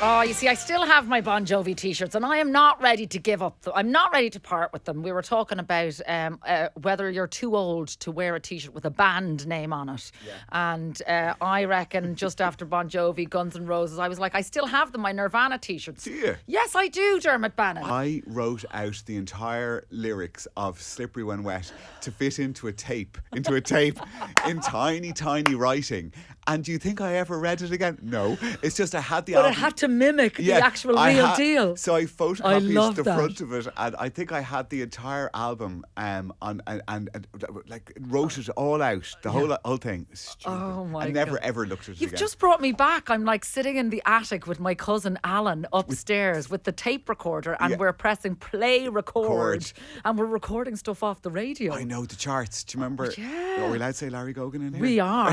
Oh, you see, I still have my Bon Jovi t-shirts and I am not ready to give up. I'm not ready to part with them. We were talking about whether you're too old to wear a t-shirt with a band name on it. Yeah. And I reckon just after Bon Jovi, Guns N' Roses, I was like, I still have them, my Nirvana t-shirts. Do you? Yes, I do, Dermot Bannon. I wrote out the entire lyrics of Slippery When Wet to fit into a tape in tiny, tiny writing. And do you think I ever read it again? No. It's just I had the But album. it had to mimic the actual real deal. So I photocopied the that. front of it, and I think I had the entire album and like wrote it all out, the whole thing. Stupid. Oh my I never God. ever looked at it You've again. just brought me back. I'm like sitting in the attic with my cousin Alan upstairs with the tape recorder, and we're pressing play record and we're recording stuff off the radio. I know the charts. Do you remember? Yeah. Are we allowed to say Larry Gogan in here? We are.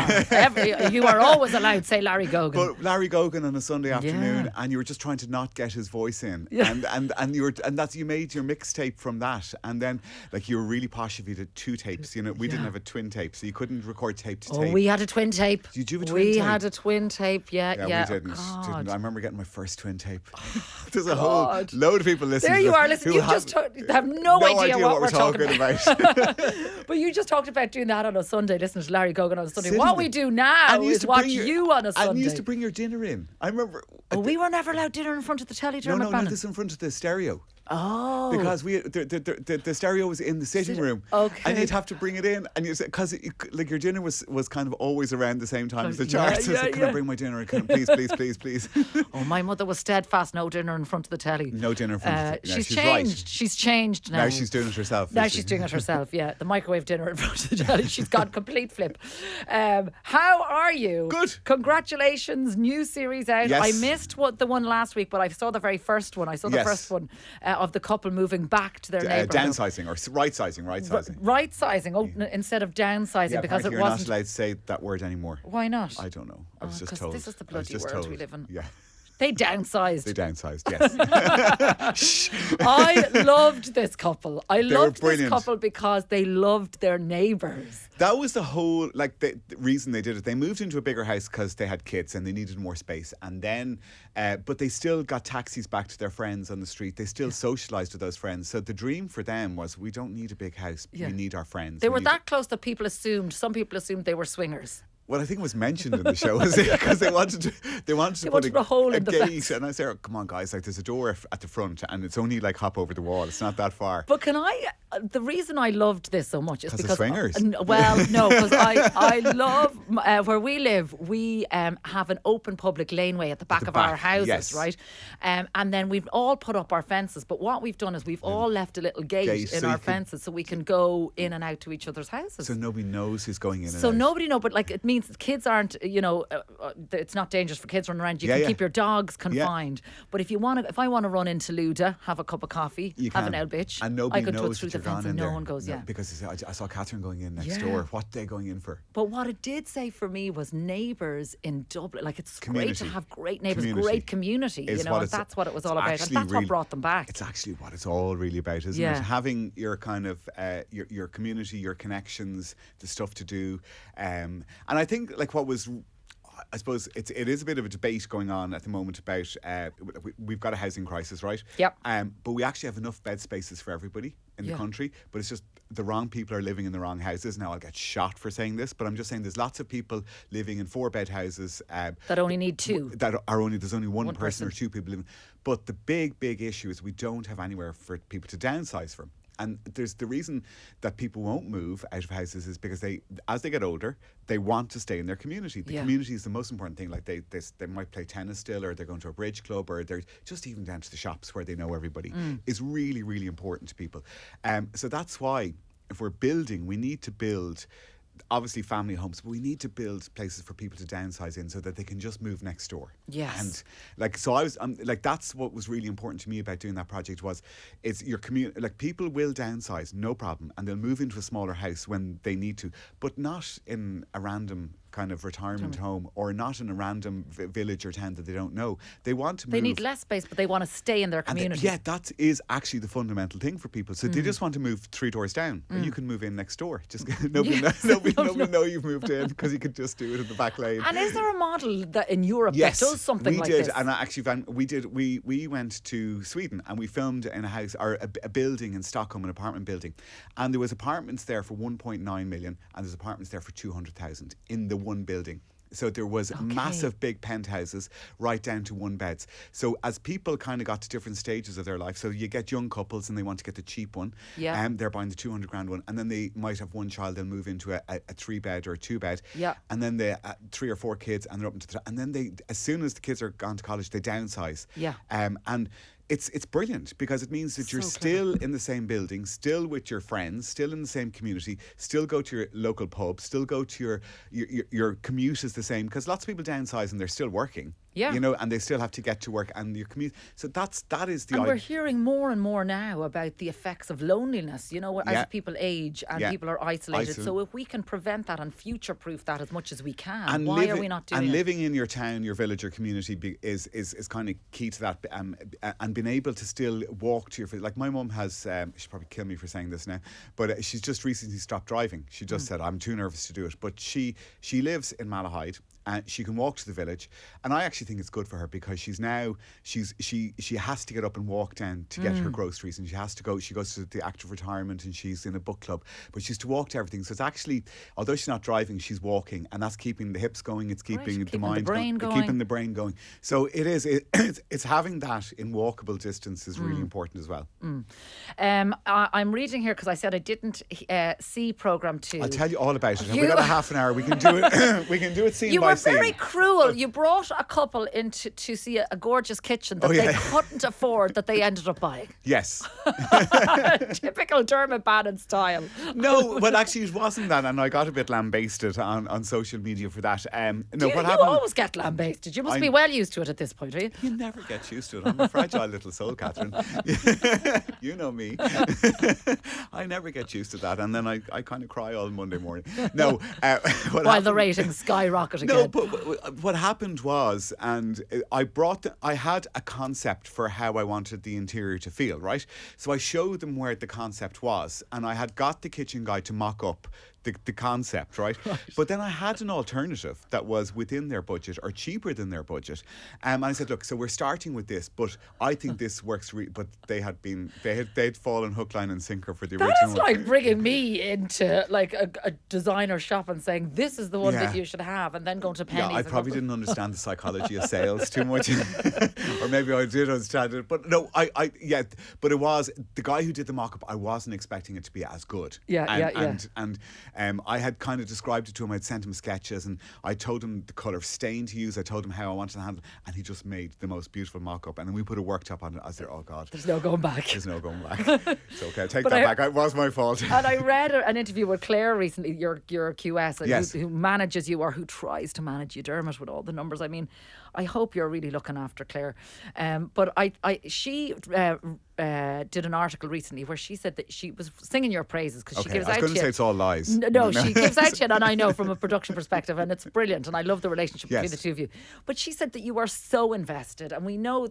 You are always allowed to say Larry Gogan. But Larry Gogan on a Sunday afternoon, and you were just trying to not get his voice in, and you made your mixtape from that, and then like you were really posh if you did two tapes. You know, we didn't have a twin tape, so you couldn't record tape to tape. Oh, we had a twin tape. Did you have a twin tape? We had a twin tape. Yeah. We didn't. Oh, I remember getting my first twin tape. There's a whole load of people listening. There you are. Listen, you just have no idea what we're talking about. But you just talked about doing that on a Sunday, listening to Larry Gogan on a Sunday. What we do now is watch you on a Sunday. And you used to bring your dinner in. I remember. Oh, we were never allowed dinner in front of the telly, Dermot Bannon. No, this in front of the stereo. Oh, because the stereo was in the sitting room, and you'd have to bring it in, and because like your dinner was kind of always around the same time as the charts. Like, can I bring my dinner? Can I, please. Oh, my mother was steadfast. No dinner in front of the telly. No dinner in front of the telly. She's changed. Right. She's changed now. Now she's doing it herself. Now she's doing it herself. Yeah, the microwave dinner in front of the telly. She's got complete flip. How are you? Good. Congratulations, new series out. Yes. I missed the one last week, but I saw the very first one. I saw the first one. Of the couple moving back to their neighbourhood. Downsizing or rightsizing. Rightsizing instead of downsizing because it wasn't. You're not allowed to say that word anymore. Why not? I don't know. I was just told. This is the bloody world we live in. Yeah. They downsized. Yes. I loved this couple. I loved this couple because they loved their neighbours. That was the whole, like, the reason they did it. They moved into a bigger house because they had kids and they needed more space. And then, but they still got taxis back to their friends on the street. They still socialised with those friends. So the dream for them was, we don't need a big house. We need our friends. They were that close that some people assumed they were swingers. Well, I think it was mentioned in the show, because they wanted to put a hole in the gate, fence. and I said, oh, "Come on, guys! Like, there's a door at the front, and it's only like hop over the wall. It's not that far." But the reason I loved this so much is because of swingers. Because I love where we live. We have an open public laneway at the back of our houses, right? And then we've all put up our fences. But what we've done is we've all left a little gate in our fences so we can go in and out to each other's houses. So nobody knows who's going in. So nobody knows, but like it means kids aren't, it's not dangerous for kids running around. You can keep your dogs confined. But if I want to run into Luda, have a cup of coffee, have an old bitch, and nobody I could knows through the gone fence in and no there. one goes, because I saw Kathryn going in next door. What are they going in for? But what it did say for me was neighbours in Dublin. Like, it's great to have great neighbours, great community. That's what it was all about, and that's what brought them back. It's actually what it's all really about, isn't it? Having your kind of your community, your connections, the stuff to do, and I think like what was. I suppose it is a bit of a debate going on at the moment about we've got a housing crisis, right? Yep. But we actually have enough bed spaces for everybody in the country. But it's just the wrong people are living in the wrong houses. Now, I'll get shot for saying this, but I'm just saying there's lots of people living in 4-bed houses that only need two. There's only one person or two people living. But the big issue is we don't have anywhere for people to downsize from. And there's the reason that people won't move out of houses is because as they get older, they want to stay in their community. The community is the most important thing. Like they might play tennis still, or they're going to a bridge club, or they're just even down to the shops where they know everybody. Is really, really important to people. So that's why if we're building, we need to build obviously family homes, but we need to build places for people to downsize in so that they can just move next door. Yes. And like, so I was like, that's what was really important to me about doing that project was it's your community, like people will downsize, no problem. And they'll move into a smaller house when they need to, but not in a random kind of retirement home, or not in a random village or town that they don't know. They want to move. They need less space, but they want to stay in their community. That is actually the fundamental thing for people. So they just want to move 3 doors down, and you can move in next door. Just nobody know you've moved in, because you could just do it in the back lane. And is there a model that in Europe that does something like this? And actually we went to Sweden, and we filmed in a house, or a building in Stockholm, an apartment building, and there was apartments there for 1.9 million, and there's apartments there for 200,000 in the one building. So there was massive big penthouses right down to one beds. So as people kind of got to different stages of their life, so you get young couples and they want to get the cheap one. Yeah. They're buying the 200 grand one, and then they might have one child, they'll move into a 3-bed or a 2-bed. Yeah. And then they 3 or 4 kids, and they're up into and then they, as soon as the kids are gone to college, they downsize. Yeah. And it's brilliant, because it means that you're still in the same building, still with your friends, still in the same community, still go to your local pub, still go to your commute is the same, because lots of people downsize and they're still working. Yeah. You know, and they still have to get to work and your commute. So that is the. And we're hearing more and more now about the effects of loneliness, you know, as people age and people are isolated. So if we can prevent that and future-proof that as much as we can, and why are we not doing it? And living in your town, your village, your community is kind of key to that. And being able to still walk to your, like my mum has, she'll probably kill me for saying this now, but she's just recently stopped driving. She just said, I'm too nervous to do it. But she lives in Malahide, and she can walk to the village, and I actually think it's good for her, because she has to get up and walk down to get her groceries, and she goes to the active retirement, and she's in a book club, but she's to walk to everything. So it's actually, although she's not driving, she's walking, and that's keeping the hips going, it's keeping the mind going, keeping the brain going. So it's having that in walkable distance is really important as well. I'm reading here, because I said I didn't see programme 2. I'll tell you all about it. We've got a half an hour. We can do it. We can do it scene by scene. You were very cruel. You brought a couple in to see a gorgeous kitchen that they couldn't afford, that they ended up buying. Yes. Typical Dermot Bannon style. No, but actually it wasn't that, and I got a bit lambasted on social media for that. You always get lambasted. You must be well used to it at this point, are you? You never get used to it. I'm a fragile little soul, Kathryn. You know me. I never get used to that, and then I kind of cry all Monday morning. No. While the ratings skyrocket again. No, but what happened was, and I had a concept for how I wanted the interior to feel, right? So I showed them where the concept was, and I had got the kitchen guy to mock up the concept, right? But then I had an alternative that was within their budget or cheaper than their budget. And I said, look, so we're starting with this, but I think this works. But they'd fallen hook, line and sinker for the original. That's like bringing me into like a designer shop and saying, this is the one that you should have, and then going to Penny's. Yeah, I probably didn't understand the psychology of sales too much. Or maybe I did understand it. But no, but it was, the guy who did the mock-up, I wasn't expecting it to be as good. I had kind of described it to him. I'd sent him sketches, and I told him the colour of stain to use. I told him how I wanted to handle it, and he just made the most beautiful mock-up. And then we put a worktop on it. I said, oh God. There's no going back. There's no going back. It's okay. I take that back. It was my fault. And I read an interview with Claire recently, your QS, who manages you, or who tries to manage you, Dermot, with all the numbers. I mean, I hope you're really looking after Claire. But she did an article recently where she said that she was singing your praises, because she gives out to you. I was going to say it's all lies. No, she gives out to you, and I know from a production perspective, and it's brilliant, and I love the relationship between the two of you. But she said that you are so invested, and we know,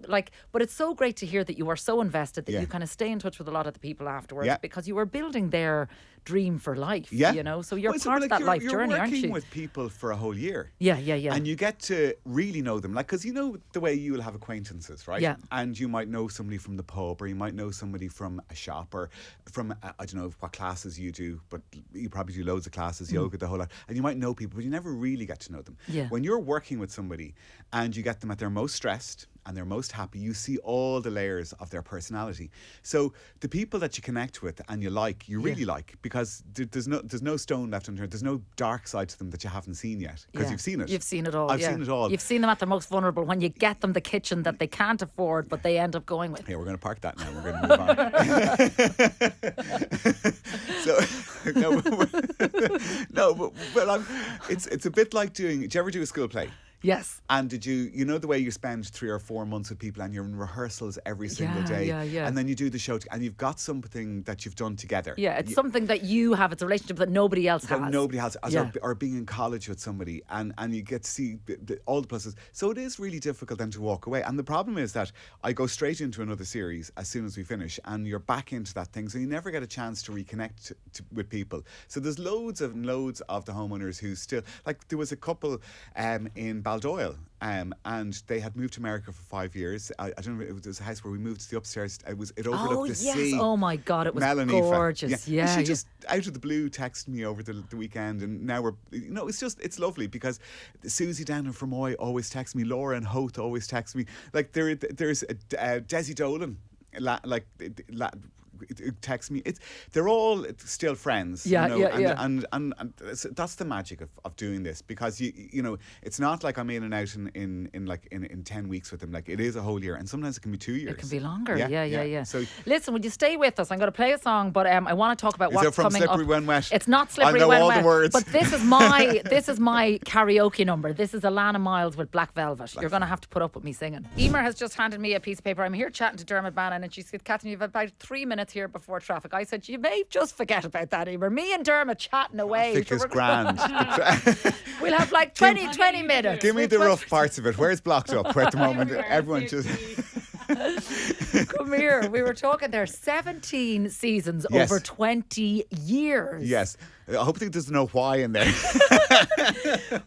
but it's so great to hear that you are so invested that you kind of stay in touch with a lot of the people afterwards, because you are building their dream for life, you know, so you're part of that life journey, aren't you? You're working with people for a whole year. Yeah. And you get to really know them, because you know the way you will have acquaintances, right? Yeah. And you might know somebody from the pub, or you might know somebody from a shop, or from, I don't know what classes you do, but you probably do loads of classes, yoga, the whole lot. And you might know people, but you never really get to know them. Yeah. When you're working with somebody and you get them at their most stressed and they're most happy, you see all the layers of their personality. So the people that you connect with and you really like, because there's no stone left unturned. There's no dark side to them that you haven't seen yet, because you've seen it. You've seen it all. I've seen it all. You've seen them at their most vulnerable, when you get them the kitchen that they can't afford, but they end up going with. Yeah, we're going to park that now. We're going to move on. But it's a bit like doing. Do you ever do a school play? Yes. And did you know the way you spend 3 or 4 months with people and you're in rehearsals every single day, and then you do the show and you've got something that you've done together. Yeah, it's something that you have. It's a relationship that nobody else has. That nobody has, or being in college with somebody, and you get to see all the pluses. So it is really difficult then to walk away. And the problem is that I go straight into another series as soon as we finish, and you're back into that thing, so you never get a chance to reconnect with people. So there's loads of the homeowners who still, like there was a couple in Baldoyle. And they had moved to America for 5 years. I don't know. It was a house where we moved to the upstairs. It overlooked the sea. Oh my God, it was gorgeous. Yeah. And she just out of the blue texted me over the weekend, and now we're. It's lovely because Susie down in Fermoy always texts me. Laura and Hoth always text me. Like there's Desi Dolan, text me. They're all still friends. And that's the magic of doing this, because you know it's not like I'm in and out in 10 weeks with them. Like it is a whole year, and sometimes it can be 2 years. It can be longer. Yeah. So listen, would you stay with us? I'm going to play a song, but I want to talk about what's coming up. Slippery When Wet? It's not Slippery When Wet. I know all the words. But this is my karaoke number. This is Alana Miles with Black Velvet. You're going to have to put up with me singing. Emer has just handed me a piece of paper. I'm here chatting to Dermot Bannon, and she said, Kathryn, you've about 3 minutes here before traffic. I said, you may just forget about that, Emer. Me and Dermot chatting away. Traffic is grand. We'll have like 20 minutes. Give me the rough parts of it. Where's blocked up at the moment? Everyone just... Come here. We were talking there. 17 seasons over 20 years. Yes. I hope there's no why in there.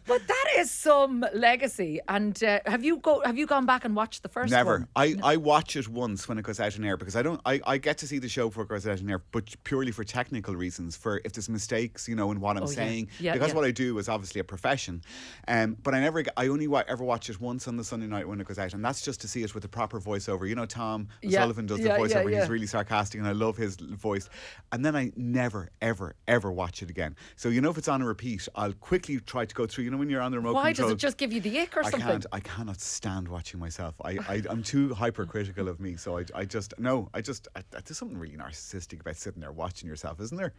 But that is some legacy. And have you gone back and watched the first one? Never. I watch it once when it goes out in air, because I get to see the show before it goes out in air, but purely for technical reasons, for if there's mistakes, in what I'm saying. Because what I do is obviously a profession. But I only ever watch it once on the Sunday night when it goes out, and that's just to see it with the proper voiceover. Tom Sullivan does the voiceover. He's really sarcastic, and I love his voice. And then I never, ever, ever watch it again. So if it's on a repeat, I'll quickly try to go through. When you're on the remote control. Why does it just give you the ick or something? I cannot stand watching myself. I'm too hypercritical of me. So there's something really narcissistic about sitting there watching yourself, isn't there?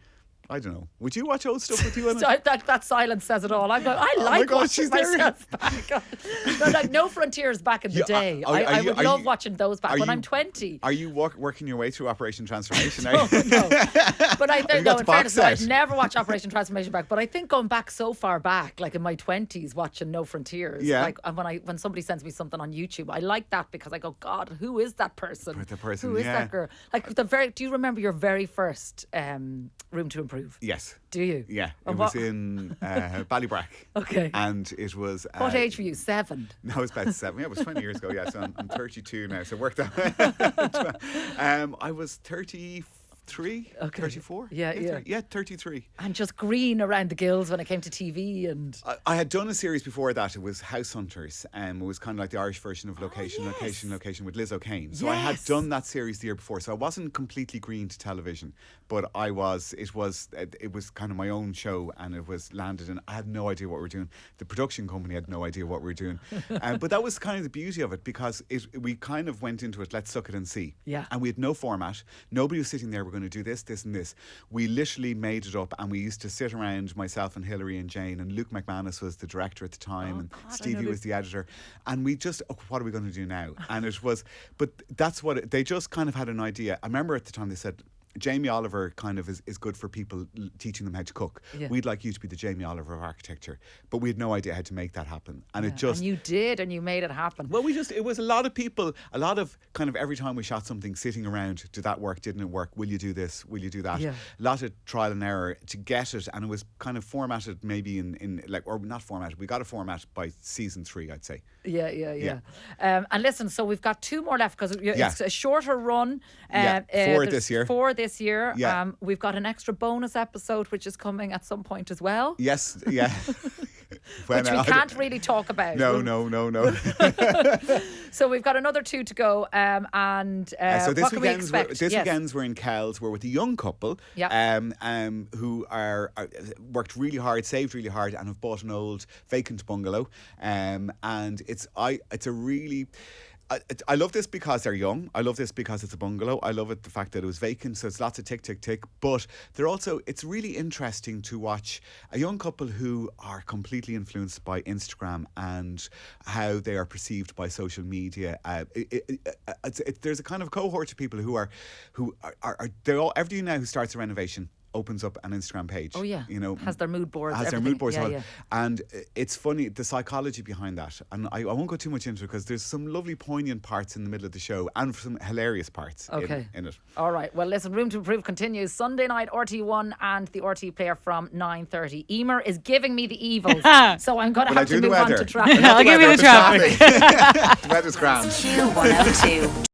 I don't know. Would you watch old stuff with you? That silence says it all. I like watching myself back. No Frontiers back in the day. I would love watching those back when I'm 20. Are you working your way through Operation Transformation? No. But in fairness, I'd never watch Operation Transformation back. But I think going back so far back, like in my 20s, watching No Frontiers. Yeah. Like when somebody sends me something on YouTube, I like that because I go, God, who is that person? Who is that girl? Like do you remember your very first Room to Improve? Yes. Do you? Yeah. It was in Ballybrack. Okay. And it was... what age were you? 7? No, it was about 7. Yeah, it was 20 years ago. Yeah, so I'm 32 now. So it worked out. I was 33, 34. Yeah, 33. And just green around the gills when it came to TV. And I had done a series before that. It was House Hunters. It was kind of like the Irish version of Location with Liz O'Kane. So I had done that series the year before. So I wasn't completely green to television, but it was kind of my own show, and it was landed, and I had no idea what we were doing. The production company had no idea what we were doing. But that was kind of the beauty of it, because we kind of went into it, let's suck it and see. Yeah. And we had no format. Nobody was sitting there, we're going to do this, this and this. We literally made it up, and we used to sit around, myself and Hilary and Jane, and Luke McManus was the director at the time, and Stevie was the editor, and we just, what are we going to do now? And it was, but that's they just kind of had an idea. I remember at the time they said, Jamie Oliver kind of is good for people teaching them how to cook. Yeah. We'd like you to be the Jamie Oliver of architecture. But we had no idea how to make that happen. And it just... And you did, and you made it happen. Well, it was a lot of people, a lot of kind of every time we shot something, sitting around, did that work, didn't it work, will you do this, will you do that? Yeah. A lot of trial and error to get it, and it was kind of formatted maybe or not formatted, we got a format by season 3, I'd say. Yeah. And listen, so we've got 2 more left, because it's a shorter run. 4 this year. 4 this year. Yeah. We've got an extra bonus episode which is coming at some point as well. Yes, yeah. Which we can't really talk about. No. So we've got another 2 to go. So this what can we expect? This weekend's we're in Kells. We're with a young couple who are worked really hard, saved really hard, and have bought an old vacant bungalow. And it's a really... I love this because they're young. I love this because it's a bungalow. I love it, the fact that it was vacant, so it's lots of tick, tick, tick. But it's really interesting to watch a young couple who are completely influenced by Instagram and how they are perceived by social media. There's a kind of cohort of people who are everybody now who starts a renovation opens up an Instagram page. Oh yeah, you know, has their mood boards. Has everything. their mood boards. Yeah. And it's funny, the psychology behind that. And I won't go too much into it because there's some lovely poignant parts in the middle of the show and some hilarious parts in it. All right. Well, listen, Room to Improve continues Sunday night, RT1 and the RT player from 9:30. Emer is giving me the evils, so I'm going to have to move on to traffic. I'll give you the traffic. The weather's grand. Q102.